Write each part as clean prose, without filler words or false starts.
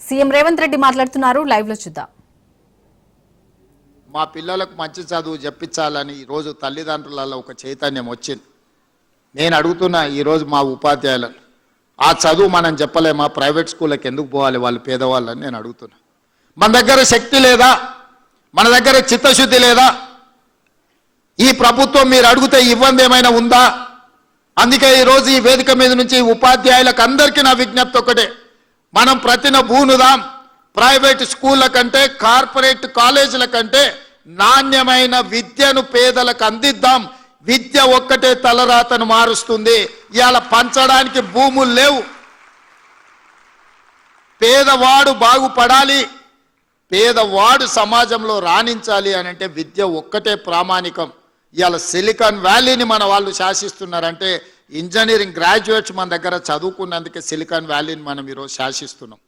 CM Revanth Reddy మాట్లాడుతున్నారు, live లో చూద్దాం. మా పిల్లలకు మంచి చదువు చెప్పించాలని ఈరోజు తల్లిదండ్రులలో ఒక చైతన్యం వచ్చింది. నేను అడుగుతున్నా ఈరోజు మా ఉపాధ్యాయులను, ఆ చదువు మనం చెప్పలేమా? ప్రైవేట్ స్కూళ్ళకి ఎందుకు పోవాలి వాళ్ళు పేదవాళ్ళని నేను అడుగుతున్నా. మన దగ్గర శక్తి లేదా? మన దగ్గర చిత్తశుద్ధి లేదా? ఈ ప్రభుత్వం మీరు అడిగితే ఇవ్వంది ఏమైనా ఉందా? అందుకే ఈరోజు ఈ వేదిక మీద నుంచి ఉపాధ్యాయులకు అందరికీ నా విజ్ఞప్తి ఒకటే, మనం ప్రతిన బూనుదాం. ప్రైవేట్ స్కూళ్ళ కంటే కార్పొరేట్ కాలేజీల కంటే నాణ్యమైన విద్యను పేదలకు అందిద్దాం. విద్య ఒక్కటే తలరాతను మారుస్తుంది. ఇవాళ పంచడానికి భూములు లేవు. పేదవాడు బాగుపడాలి, పేదవాడు సమాజంలో రాణించాలి అని అంటే విద్య ఒక్కటే ప్రామాణికం. ఇవాళ సిలికాన్ వ్యాలీని మన వాళ్ళు శాసిస్తున్నారంటే ఇంజనీరింగ్ గ్రాడ్యుయేట్స్ మన దగ్గర చదువుకున్నందుకే సిలికాన్ వ్యాలీని మనం ఈరోజు శాసిస్తున్నాం.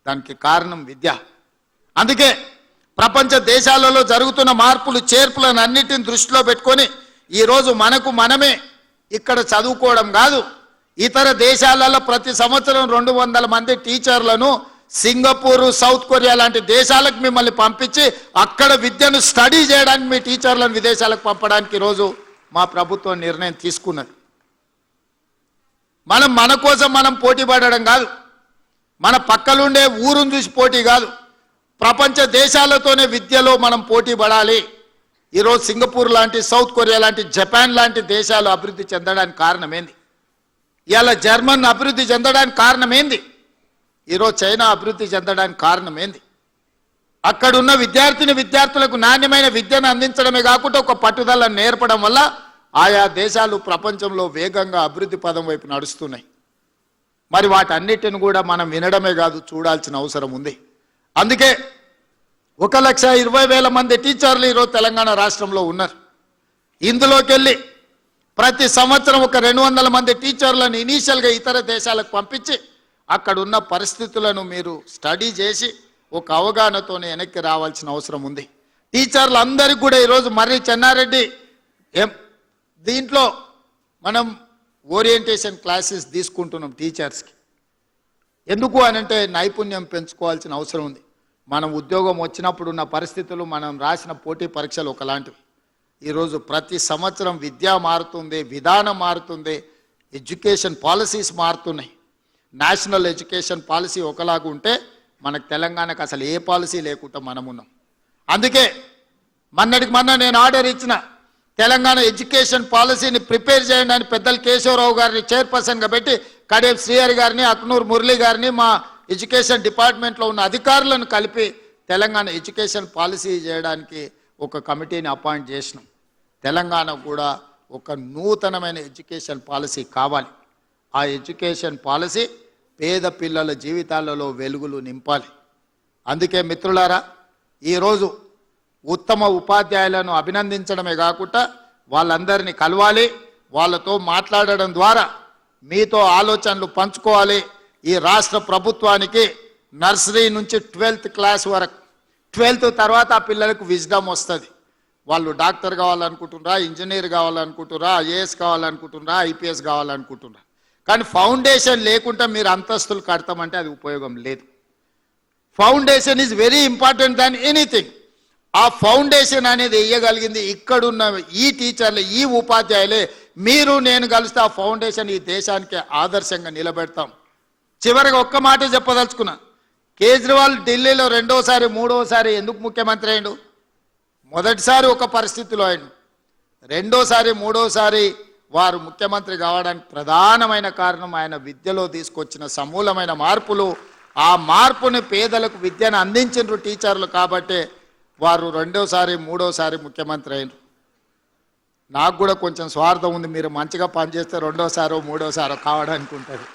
దానికి కారణం విద్య. అందుకే ప్రపంచ దేశాలలో జరుగుతున్న మార్పులు చేర్పులను అన్నిటిని దృష్టిలో పెట్టుకొని ఈరోజు మనకు మనమే ఇక్కడ చదువుకోవడం కాదు, ఇతర దేశాలలో ప్రతి సంవత్సరం 200 మంది టీచర్లను సింగపూర్, సౌత్ కొరియా లాంటి దేశాలకు మిమ్మల్ని పంపించి అక్కడ విద్యను స్టడీ చేయడానికి మీ టీచర్లను విదేశాలకు పంపడానికి ఈరోజు మా ప్రభుత్వం నిర్ణయం తీసుకున్నది. మన కోసం మనం పోటీ పడడం కాదు, మన పక్కలుండే ఊరును చూసి పోటీ కాదు, ప్రపంచ దేశాలతోనే విద్యలో మనం పోటీ పడాలి. ఈరోజు సింగపూర్ లాంటి, సౌత్ కొరియా లాంటి, జపాన్ లాంటి దేశాలు అభివృద్ధి చెందడానికి కారణం ఏంది? ఇవాళ జర్మన్ అభివృద్ధి చెందడానికి కారణం ఏంది? ఈరోజు చైనా అభివృద్ధి చెందడానికి కారణం ఏంది? అక్కడున్న విద్యార్థులకు నాణ్యమైన విద్యను అందించడమే కాకుండా ఒక పట్టుదలను నేర్పడం వల్ల ఆయా దేశాలు ప్రపంచంలో వేగంగా అభివృద్ధి పదం వైపు నడుస్తున్నాయి. మరి వాటన్నిటిని కూడా మనం వినడమే కాదు, చూడాల్సిన అవసరం ఉంది. అందుకే 1,20,000 మంది టీచర్లు ఈరోజు తెలంగాణ రాష్ట్రంలో ఉన్నారు. ఇందులోకి వెళ్ళి ప్రతి సంవత్సరం ఒక 200 మంది టీచర్లను ఇనీషియల్గా ఇతర దేశాలకు పంపించి అక్కడున్న పరిస్థితులను మీరు స్టడీ చేసి ఒక అవగాహనతోనే వెనక్కి రావాల్సిన అవసరం ఉంది. టీచర్లు అందరికీ కూడా ఈరోజు మర్రి చెన్నారెడ్డి దీంట్లో మనం ఓరియంటేషన్ క్లాసెస్ తీసుకుంటున్నాం టీచర్స్కి. ఎందుకు అనంటే నైపుణ్యం పెంచుకోవాల్సిన అవసరం ఉంది. మనం ఉద్యోగం వచ్చినప్పుడు ఉన్న పరిస్థితులు, మనం రాసిన పోటీ పరీక్షలు ఒకలాంటివి. ఈరోజు ప్రతి సంవత్సరం విద్య మారుతుంది, విధానం మారుతుంది, ఎడ్యుకేషన్ పాలసీస్ మారుతున్నాయి. నేషనల్ ఎడ్యుకేషన్ పాలసీ ఒకలాగా ఉంటే మనకు తెలంగాణకు అసలు ఏ పాలసీ లేకుండా మనం ఉన్నాం. అందుకే మొన్న నేను ఆర్డర్ ఇచ్చిన తెలంగాణ ఎడ్యుకేషన్ పాలసీని ప్రిపేర్ చేయండి అని పెద్దలు కేశవరావు గారిని చైర్పర్సన్గా పెట్టి కడియం శ్రీహరి గారిని, అక్నూర్ మురళి గారిని, మా ఎడ్యుకేషన్ డిపార్ట్మెంట్లో ఉన్న అధికారులను కలిపి తెలంగాణ ఎడ్యుకేషన్ పాలసీ చేయడానికి ఒక కమిటీని అపాయింట్ చేసినాం. తెలంగాణ కూడా ఒక నూతనమైన ఎడ్యుకేషన్ పాలసీ కావాలి. ఆ ఎడ్యుకేషన్ పాలసీ పేద పిల్లల జీవితాలలో వెలుగులు నింపాలి. అందుకే మిత్రులారా, ఈరోజు ఉత్తమ ఉపాధ్యాయులను అభినందించడమే కాకుండా వాళ్ళందరినీ కలవాలి, వాళ్ళతో మాట్లాడడం ద్వారా మీతో ఆలోచనలు పంచుకోవాలి. ఈ రాష్ట్ర ప్రభుత్వానికి నర్సరీ నుంచి 12th క్లాస్ వరకు, 12th తర్వాత ఆ పిల్లలకు విజ్డమ్ వస్తుంది. వాళ్ళు డాక్టర్ కావాలనుకుంటున్నారా, ఇంజనీర్ కావాలనుకుంటున్నారా, ఐఏఎస్ కావాలనుకుంటున్నారా, ఐపీఎస్ కావాలనుకుంటున్నారా. కానీ ఫౌండేషన్ లేకుండా మీరు అంతస్తులు కడతామంటే అది ఉపయోగం లేదు. Foundation is very important than anything. ఆ ఫౌండేషన్ అనేది వేయగలిగింది ఇక్కడున్న ఈ టీచర్లు, ఈ ఉపాధ్యాయులే. మీరు నేను కలిస్తే ఆ ఫౌండేషన్ ఈ దేశానికి ఆదర్శంగా నిలబెడతాం. చివరిగా ఒక్క మాట చెప్పదలుచుకున్నా. కేజ్రీవాల్ ఢిల్లీలో 2వసారి 3వసారి ఎందుకు ముఖ్యమంత్రి అయ్యిండు? మొదటిసారి ఒక పరిస్థితిలో అయ్యిండు, 2వసారి 3వసారి వారు ముఖ్యమంత్రి కావడానికి ప్రధానమైన కారణం ఆయన విద్యలో తీసుకొచ్చిన సమూలమైన మార్పులు. ఆ మార్పుని పేదలకు విద్యను అందించిన టీచర్లు కాబట్టే వారు 2వసారి 3వసారి ముఖ్యమంత్రి అయినారు. నాకు కూడా కొంచెం స్వార్థం ఉంది, మీరు మంచిగా పనిచేస్తే 2వసారో 3వసారో కావడానికి ఉంటుంది.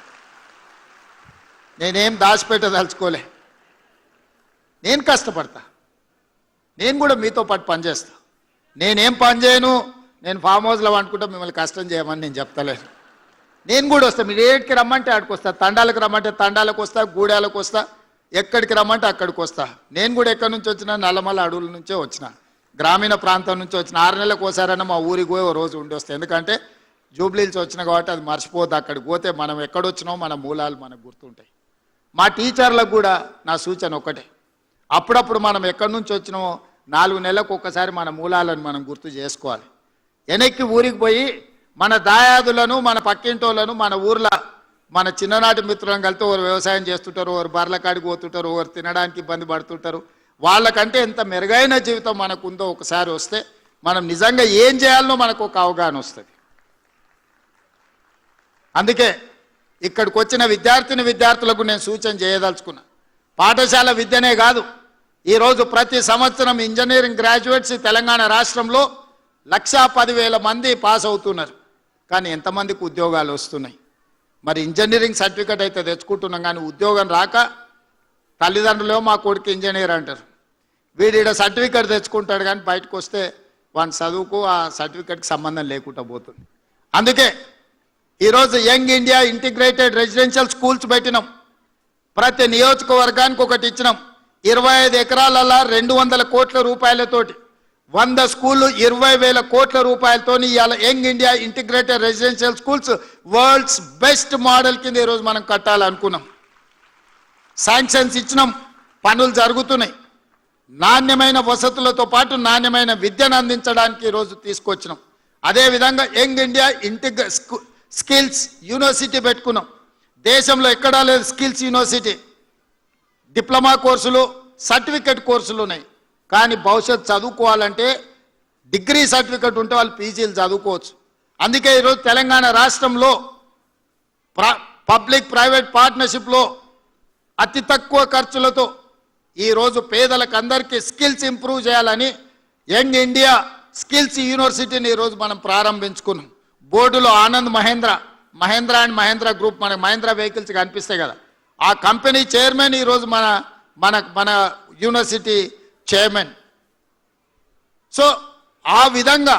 నేనేం దాచిపెట్టదలుచుకోలే, నేను కష్టపడతా, నేను కూడా మీతో పాటు పనిచేస్తా. నేనేం పని చేయను, నేను ఫామ్ హౌస్లో అనుకుంటా మిమ్మల్ని కష్టం చేయమని నేను చెప్తలేను. నేను కూడా వస్తాను, మీరు ఏడికి రమ్మంటే ఆడికి వస్తా, తండాలకు రమ్మంటే తండాలకు వస్తా, గూడాలకు వస్తా, ఎక్కడికి రమ్మంటే అక్కడికి వస్తా. నేను కూడా ఎక్కడి నుంచి వచ్చినా నల్లమల్ల అడవుల నుంచే వచ్చిన, గ్రామీణ ప్రాంతం నుంచి వచ్చిన. 6 నెలలకు ఒకసారైనా మా ఊరికి పోయి ఓ రోజు ఉండి వస్తాయి. ఎందుకంటే జూబ్లీహిల్స్ వచ్చిన కాబట్టి అది మర్చిపోద్దు. అక్కడికి పోతే మనం ఎక్కడొచ్చినామో మన మూలాలు మనకు గుర్తుంటాయి. మా టీచర్లకు కూడా నా సూచన ఒకటే, అప్పుడప్పుడు మనం ఎక్కడి నుంచి వచ్చినామో 4 నెలలకు ఒక్కసారి మన మూలాలను మనం గుర్తు చేసుకోవాలి. వెనక్కి ఊరికి పోయి మన దాయాదులను, మన పక్కింటోళ్ళను, మన ఊర్లో మన చిన్ననాటి మిత్రులను కలిసి ఒకరు వ్యవసాయం చేస్తుంటారు, ఒకరు బర్రెల కాడికి పోతుంటారు, ఒకరు తినడానికి ఇబ్బంది పడుతుంటారు. వాళ్ళకంటే ఎంత మెరుగైన జీవితం మనకు ఉందో ఒకసారి వస్తే మనం నిజంగా ఏం చేయాలనో మనకు ఒక అవగాహన వస్తుంది. అందుకే ఇక్కడికి వచ్చిన విద్యార్థులకు నేను సూచన చేయదలుచుకున్నా. పాఠశాల విద్యనే కాదు, ఈరోజు ప్రతి సంవత్సరం ఇంజనీరింగ్ గ్రాడ్యుయేట్స్ తెలంగాణ రాష్ట్రంలో 1,10,000 మంది పాస్ అవుతున్నారు. కానీ ఎంతమందికి ఉద్యోగాలు వస్తున్నాయి? మరి ఇంజనీరింగ్ సర్టిఫికేట్ అయితే తెచ్చుకుంటున్నాం, కానీ ఉద్యోగం రాక తల్లిదండ్రులు మా కొడుకు ఇంజనీర్ అంటారు. వీడిడ సర్టిఫికేట్ తెచ్చుకుంటాడు, కానీ బయటకు వస్తే వాని చదువుకు ఆ సర్టిఫికేట్కి సంబంధం లేకుండా పోతుంది. అందుకే ఈరోజు young India integrated residential schools పెట్టినాం. ప్రతి నియోజకవర్గానికి ఒకటి ఇచ్చినాం. 25 ఎకరాలలో 200 కోట్ల రూపాయలతోటి 100 స్కూళ్ళు 20,000 కోట్ల రూపాయలతో ఇవాళ young India integrated residential schools world's best model కింద ఈరోజు మనం కట్టాలనుకున్నాం. శాంక్షన్స్ ఇచ్చినాం, పనులు జరుగుతున్నాయి. నాణ్యమైన వసతులతో పాటు నాణ్యమైన విద్యను అందించడానికి ఈరోజు తీసుకొచ్చినాం. అదేవిధంగా యంగ్ ఇండియా స్కిల్స్ యూనివర్సిటీ పెట్టుకున్నాం. దేశంలో ఎక్కడా లేదు స్కిల్స్ యూనివర్సిటీ. డిప్లొమా కోర్సులు, సర్టిఫికెట్ కోర్సులు ఉన్నాయి, కానీ భవిష్యత్తు చదువుకోవాలంటే డిగ్రీ సర్టిఫికెట్ ఉంటే వాళ్ళు పీజీలు చదువుకోవచ్చు. అందుకే ఈరోజు తెలంగాణ రాష్ట్రంలో పబ్లిక్ ప్రైవేట్ పార్ట్నర్షిప్లో అతి తక్కువ ఖర్చులతో ఈరోజు పేదలకు అందరికీ స్కిల్స్ ఇంప్రూవ్ చేయాలని యంగ్ ఇండియా స్కిల్స్ యూనివర్సిటీని ఈరోజు మనం ప్రారంభించుకున్నాం. బోర్డులో ఆనంద్ మహేంద్ర అండ్ మహేంద్ర గ్రూప్, మనకు మహేంద్ర వెహికల్స్ కనిపిస్తాయి కదా, ఆ కంపెనీ చైర్మన్ ఈరోజు మన యూనివర్సిటీ చైర్మన్. సో ఆ విధంగా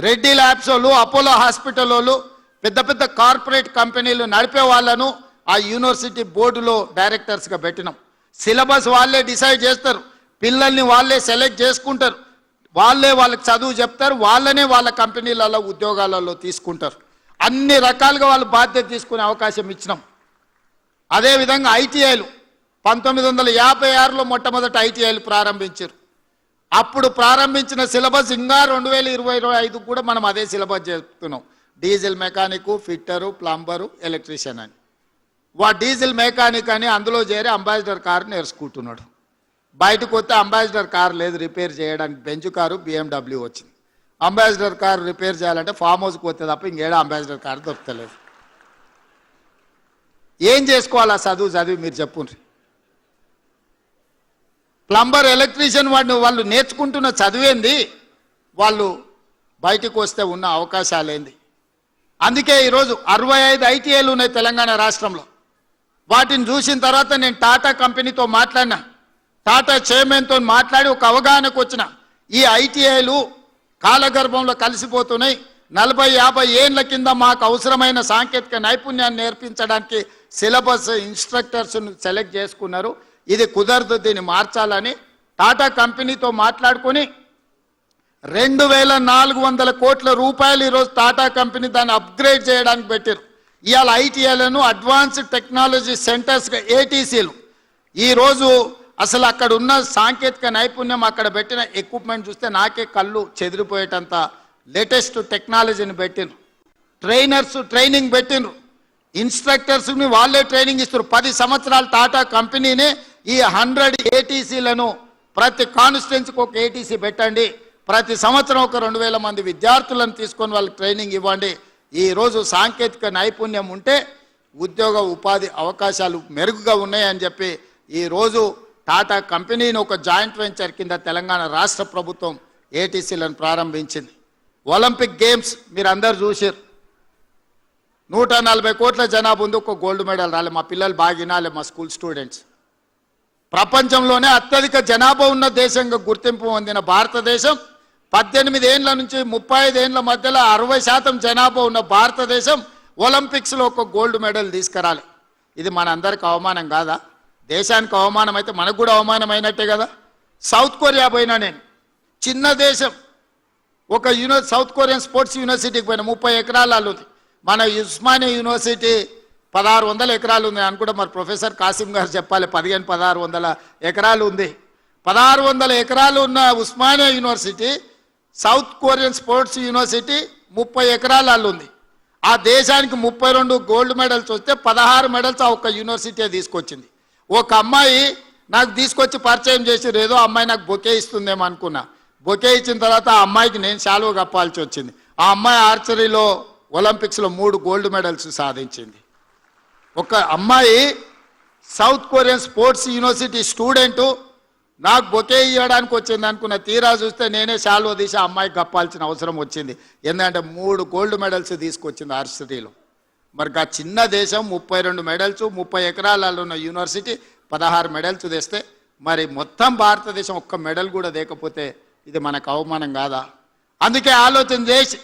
రెడ్డి ల్యాబ్స్ వాళ్ళు, అపోలో హాస్పిటల్ వాళ్ళు, పెద్ద పెద్ద కార్పొరేట్ కంపెనీలు నడిపే వాళ్ళను ఆ యూనివర్సిటీ బోర్డులో డైరెక్టర్స్గా పెట్టినాం. సిలబస్ వాళ్ళే డిసైడ్ చేస్తారు, పిల్లల్ని వాళ్ళే సెలెక్ట్ చేసుకుంటారు, వాళ్ళే వాళ్ళకి చదువు చెప్తారు, వాళ్ళనే వాళ్ళ కంపెనీలలో ఉద్యోగాలలో తీసుకుంటారు. అన్ని రకాలుగా వాళ్ళు బాధ్యత తీసుకునే అవకాశం ఇచ్చినాం. అదేవిధంగా ఐటీఐలు 1956లో మొట్టమొదటి ఐటీఐలు ప్రారంభించారు. అప్పుడు ప్రారంభించిన సిలబస్ ఇంకా 2025 కూడా మనం అదే సిలబస్ చెప్తున్నాం. Diesel mechanic, fitter, plumber, electrician అని. డీజిల్ మెకానిక్ అని అందులో చేరి అంబాసిడర్ కారు నేర్చుకుంటున్నాడు. బయటకు వస్తే అంబాసిడర్ కారు లేదు రిపేర్ చేయడానికి, బెంచ్ కారు BMW వచ్చింది. అంబాసిడర్ కారు రిపేర్ చేయాలంటే ఫామ్ హౌస్కి వస్తే తప్ప ఇంకేడా అంబాసిడర్ కారు దొరకలేదు. ఏం చేసుకోవాలి ఆ చదివి మీరు చెప్పుండ్రి. ప్లంబర్, ఎలక్ట్రీషియన్ వాళ్ళు నేర్చుకుంటున్న చదివేంది, వాళ్ళు బయటకు వస్తే ఉన్న అవకాశాలు ఏంది. అందుకే ఈరోజు 65 ఐటీఐలు ఉన్నాయి తెలంగాణ రాష్ట్రంలో. వాటిని చూసిన తర్వాత నేను టాటా కంపెనీతో మాట్లాడినా, టాటా చైర్మన్తో మాట్లాడి ఒక అవగాహనకు వచ్చిన. ఈ ఐటీఐలు కాలగర్భంలో కలిసిపోతున్నాయి. 40-50 ఏళ్ల కింద మాకు అవసరమైన సాంకేతిక నైపుణ్యాన్ని నేర్పించడానికి సిలబస్ ఇన్స్ట్రక్టర్స్ను సెలెక్ట్ చేసుకున్నారు. ఇది కుదరదు, దీన్ని మార్చాలని టాటా కంపెనీతో మాట్లాడుకొని 2,400 కోట్ల రూపాయలు ఈరోజు టాటా కంపెనీ దాన్ని అప్గ్రేడ్ చేయడానికి పెట్టారు. ఇవాళ ఐటీఐలను అడ్వాన్స్డ్ టెక్నాలజీ సెంటర్స్గా ఏటీసీలు. ఈరోజు అసలు అక్కడ ఉన్న సాంకేతిక నైపుణ్యం, అక్కడ పెట్టిన ఎక్విప్మెంట్ చూస్తే నాకే కళ్ళు చెదిరిపోయేటంత లేటెస్ట్ టెక్నాలజీని పెట్టిండ్రు. ట్రైనింగ్ పెట్టిండ్రు. ఇన్స్ట్రక్టర్స్ని వాళ్ళే ట్రైనింగ్ ఇస్తారు. 10 సంవత్సరాలు టాటా కంపెనీనే ఈ 100 ఏటీసీలను ప్రతి కాన్స్టిట్యున్సీకి ఒక ఏటీసీ పెట్టండి, ప్రతి సంవత్సరం ఒక 2,000 మంది విద్యార్థులను తీసుకొని వాళ్ళకి ట్రైనింగ్ ఇవ్వండి. ఈరోజు సాంకేతిక నైపుణ్యం ఉంటే ఉద్యోగ ఉపాధి అవకాశాలు మెరుగుగా ఉన్నాయని చెప్పి ఈరోజు టాటా కంపెనీని ఒక జాయింట్ వెంచర్ కింద తెలంగాణ రాష్ట్ర ప్రభుత్వం ఏటీసీలను ప్రారంభించింది. ఒలింపిక్ గేమ్స్ మీరు అందరు చూసారు. 140 కోట్ల జనాభా ఉంది, ఒక గోల్డ్ మెడల్ రాలే. మా పిల్లలు బాగా వినాలి, మా స్కూల్ స్టూడెంట్స్. ప్రపంచంలోనే అత్యధిక జనాభా ఉన్న దేశంగా గుర్తింపు పొందిన భారతదేశం 18 ఏళ్ల నుంచి 35 ఏళ్ల మధ్యలో 60% జనాభా ఉన్న భారతదేశం ఒలింపిక్స్లో ఒక గోల్డ్ మెడల్ తీసుకురాలి. ఇది మనందరికి అవమానం కాదా? దేశానికి అవమానం అయితే మనకు కూడా అవమానం అయినట్టే కదా. సౌత్ కొరియా పోయినా నేను, చిన్న దేశం, ఒక సౌత్ కొరియన్ స్పోర్ట్స్ యూనివర్సిటీకి పోయినా, 30 ఎకరాల ఉంది. మన ఉస్మానియా యూనివర్సిటీ 1600 ఎకరాలు ఉంది అనుకుంటా. మరి ప్రొఫెసర్ కాసిం గారు చెప్పాలి, 1600 ఎకరాలు ఉంది. 1600 ఎకరాలు ఉన్న Osmania university, south Korean sports university 30 ఎకరాలు ఉంది. ఆ దేశానికి 32 గోల్డ్ మెడల్స్ వస్తే 16 మెడల్స్ ఆ ఒక్క యూనివర్సిటీ తీసుకొచ్చింది. ఒక అమ్మాయి నాకు తీసుకొచ్చి పరిచయం చేసి ఏదో అమ్మాయి నాకు బొకే ఇస్తుందేమో అనుకున్నా. బొకే ఇచ్చిన తర్వాత ఆ అమ్మాయికి నేను శాలువ కప్పాల్సి వచ్చింది. ఆ అమ్మాయి ఆర్చరీలో ఒలింపిక్స్లో 3 గోల్డ్ మెడల్స్ సాధించింది. ఒక అమ్మాయి south Korean sports university student నాకు బొకే ఇవ్వడానికి వచ్చింది అనుకున్న, తీరా చూస్తే నేనే శాలువ తీసి ఆ అమ్మాయికి కప్పాల్సిన అవసరం వచ్చింది. ఎందుకంటే 3 గోల్డ్ మెడల్స్ తీసుకొచ్చింది ఆర్చరీలో. మరి ఆ చిన్న దేశం 32 మెడల్స్, 30 ఎకరాలలో ఉన్న యూనివర్సిటీ 16 మెడల్స్ తెస్తే మరి మొత్తం భారతదేశం ఒక్క మెడల్ కూడా లేకపోతే ఇది మనకు అవమానం కాదా? అందుకే ఆలోచన చేసి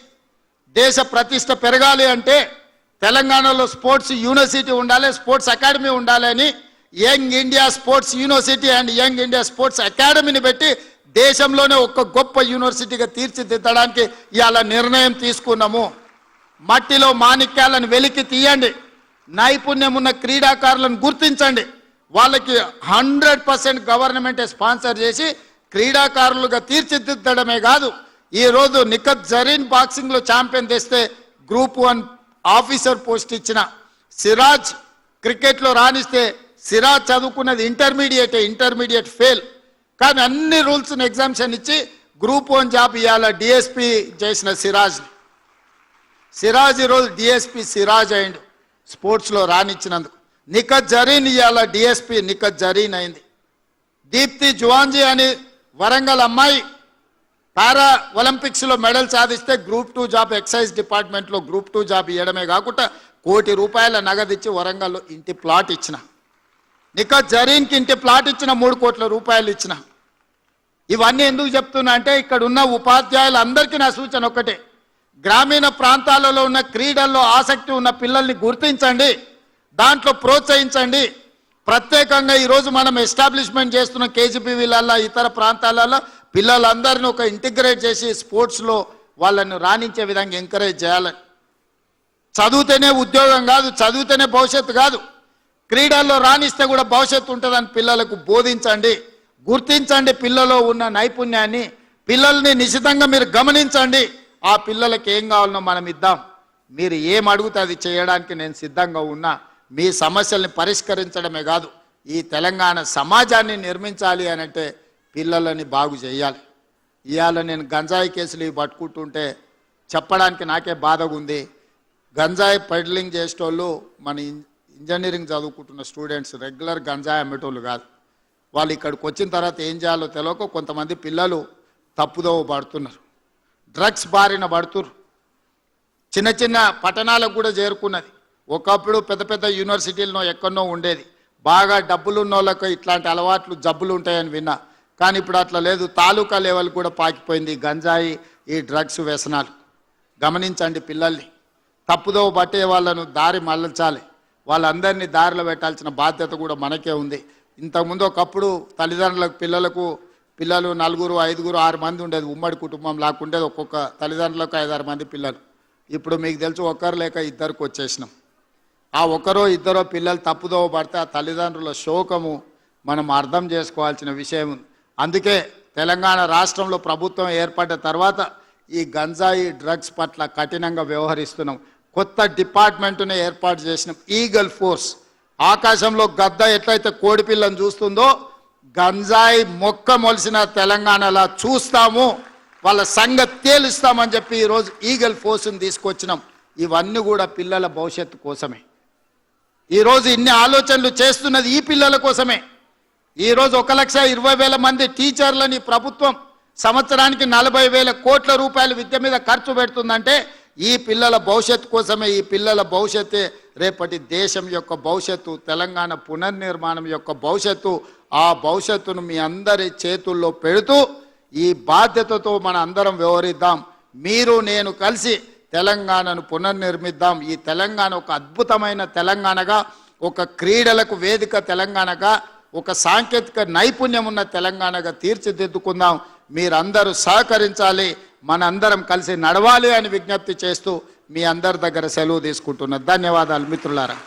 దేశ ప్రతిష్ట పెరగాలి అంటే తెలంగాణలో స్పోర్ట్స్ యూనివర్సిటీ ఉండాలి, స్పోర్ట్స్ అకాడమీ ఉండాలి అని young India sports university and young India sports అకాడమీని పెట్టి దేశంలోనే ఒక గొప్ప యూనివర్సిటీగా తీర్చిదిద్దడానికి ఇవాళ నిర్ణయం తీసుకున్నాము. మట్టిలో మాణిక్యాలను వెలికి తీయండి, నైపుణ్యం ఉన్న క్రీడాకారులను గుర్తించండి, వాళ్ళకి 100% గవర్నమెంటే స్పాన్సర్ చేసి క్రీడాకారులుగా తీర్చిదిద్దడమే కాదు. ఈరోజు నిఖత్ జరీన్ బాక్సింగ్లో ఛాంపియన్ తెస్తే గ్రూప్ 1 ఆఫీసర్ పోస్ట్ ఇచ్చిన, సిరాజ్ క్రికెట్లో రాణిస్తే, సిరాజ్ చదువుకున్నది ఇంటర్మీడియట్ ఫెయిల్, కానీ అన్ని రూల్స్ని ఎగ్జామ్షన్ ఇచ్చి గ్రూప్ 1 జాబ్ ఇవ్వాల డిఎస్పీ చేసిన సిరాజ్ ఈరోజు డిఎస్పీ సిరాజ్ అయిండు స్పోర్ట్స్లో రాణించినందుకు. నిఖత్ జరీన్ ఇవాళ డిఎస్పీ నిఖత్ జరీన్ అయింది. దీప్తి జువాంజీ అని వరంగల్ అమ్మాయి పారా ఒలింపిక్స్లో మెడల్ సాధిస్తే గ్రూప్ 2 జాబ్ ఎక్సైజ్ డిపార్ట్మెంట్లో గ్రూప్ 2 జాబ్ ఇవ్వడమే కాకుండా ₹1 కోటి నగదిచ్చి వరంగల్లో ఇంటి ప్లాట్ ఇచ్చిన. నిఖత్ జరీన్కి ఇంటి ప్లాట్ ఇచ్చిన, ₹3 కోట్ల ఇచ్చిన. ఇవన్నీ ఎందుకు చెప్తున్నా అంటే ఇక్కడ ఉన్న ఉపాధ్యాయులందరికీ నా సూచన ఒక్కటే, గ్రామీణ ప్రాంతాలలో ఉన్న క్రీడల్లో ఆసక్తి ఉన్న పిల్లల్ని గుర్తించండి, దాంట్లో ప్రోత్సహించండి. ప్రత్యేకంగా ఈరోజు మనం ఎస్టాబ్లిష్మెంట్ చేస్తున్న కేజీబీవీలలో ఇతర ప్రాంతాలలో పిల్లలందరినీ ఒక ఇంటిగ్రేట్ చేసి స్పోర్ట్స్లో వాళ్ళని రాణించే విధంగా ఎంకరేజ్ చేయాలని. చదివితేనే ఉద్యోగం కాదు, చదివితేనే భవిష్యత్తు కాదు, క్రీడల్లో రాణిస్తే కూడా భవిష్యత్తు ఉంటుందని పిల్లలకు బోధించండి. గుర్తించండి పిల్లలో ఉన్న నైపుణ్యాన్ని, పిల్లల్ని నిశితంగా మీరు గమనించండి. ఆ పిల్లలకి ఏం కావాలనో మనం ఇద్దాం. మీరు ఏం అడిగితే అది చేయడానికి నేను సిద్ధంగా ఉన్నా. మీ సమస్యల్ని పరిష్కరించడమే కాదు, ఈ తెలంగాణ సమాజాన్ని నిర్మించాలి అని అంటే పిల్లలని బాగు చేయాలి. ఇవాళ నేను గంజాయి కేసులు ఇవి పట్టుకుంటుంటే చెప్పడానికి నాకే బాధగా ఉంది. గంజాయి పెడ్లింగ్ చేసేటోళ్ళు మన ఇంజనీరింగ్ చదువుకుంటున్న స్టూడెంట్స్, రెగ్యులర్ గంజాయి అమ్మేటోళ్ళు కాదు. వాళ్ళు ఇక్కడికి వచ్చిన తర్వాత ఏం చేయాలో తెలియక కొంతమంది పిల్లలు తప్పుదోవ పడుతున్నారు, డ్రగ్స్ బారిన పడుతున్నారు. చిన్న చిన్న పట్టణాలకు కూడా చేరుకున్నది. ఒకప్పుడు పెద్ద పెద్ద యూనివర్సిటీల్లో ఎక్కడో ఉండేది, బాగా డబ్బులు ఉన్న వాళ్ళకు ఇట్లాంటి అలవాట్లు జబ్బులు ఉంటాయని విన్నా. కానీ ఇప్పుడు అట్లా లేదు, తాలూకా లెవెల్ కూడా పాకిపోయింది గంజాయి, ఈ డ్రగ్స్ వ్యసనాలు. గమనించండి, పిల్లల్ని తప్పుదోవ పట్టే వాళ్ళను దారి మళ్ళించాలి, వాళ్ళందరినీ దారిలో పెట్టాల్సిన బాధ్యత కూడా మనకే ఉంది. ఇంతకుముందు ఒకప్పుడు తల్లిదండ్రులకు పిల్లలు 4, 5, 6 మంది ఉండేది, ఉమ్మడి కుటుంబం లాక్కుండేది, ఒక్కొక్క తల్లిదండ్రులకు 5, 6 మంది పిల్లలు. ఇప్పుడు మీకు తెలుసు ఒకరు లేక ఇద్దరికి వచ్చేసినాం. ఆ ఒకరో ఇద్దరో పిల్లలు తప్పుదోవ పడితే ఆ తల్లిదండ్రుల శోకము మనం అర్థం చేసుకోవాల్సిన విషయం. అందుకే తెలంగాణ రాష్ట్రంలో ప్రభుత్వం ఏర్పడ్డ తర్వాత ఈ గంజాయి డ్రగ్స్ పట్ల కఠినంగా వ్యవహరిస్తున్నాం. కొత్త డిపార్ట్మెంట్ని ఏర్పాటు చేసినాం, ఈగల్ ఫోర్స్. ఆకాశంలో గద్ద ఎట్లయితే కోడిపిల్లను చూస్తుందో గంజాయి మొక్క మొలిసిన తెలంగాణలా చూస్తాము, వాళ్ళ సంగతి తేలుస్తామని చెప్పి ఈరోజు ఈగల్ ఫోర్స్ని తీసుకొచ్చినాం. ఇవన్నీ కూడా పిల్లల భవిష్యత్తు కోసమే. ఈరోజు ఇన్ని ఆలోచనలు చేస్తున్నది ఈ పిల్లల కోసమే. ఈరోజు 1,20,000 మంది టీచర్లని ప్రభుత్వం సంవత్సరానికి 40,000 కోట్ల రూపాయలు విద్య మీద ఖర్చు పెడుతుందంటే ఈ పిల్లల భవిష్యత్తు కోసమే. ఈ పిల్లల భవిష్యత్తే రేపటి దేశం యొక్క భవిష్యత్తు, తెలంగాణ పునర్నిర్మాణం యొక్క భవిష్యత్తు. ఆ భవిష్యత్తును మీ అందరి చేతుల్లో పెడుతూ ఈ బాధ్యతతో మన అందరం వ్యవహరిద్దాం. మీరు నేను కలిసి తెలంగాణను పునర్నిర్మిద్దాం. ఈ తెలంగాణ ఒక అద్భుతమైన తెలంగాణగా, ఒక క్రీడలకు వేదిక తెలంగాణగా, ఒక సాంకేతిక నైపుణ్యం ఉన్న తెలంగాణగా తీర్చిదిద్దుకుందాం. మీరందరూ సహకరించాలి, మనందరం కలిసి నడవాలి అని విజ్ఞప్తి చేస్తూ మీ అందరి దగ్గర సెలవు తీసుకుంటున్నా. ధన్యవాదాలు మిత్రులారా.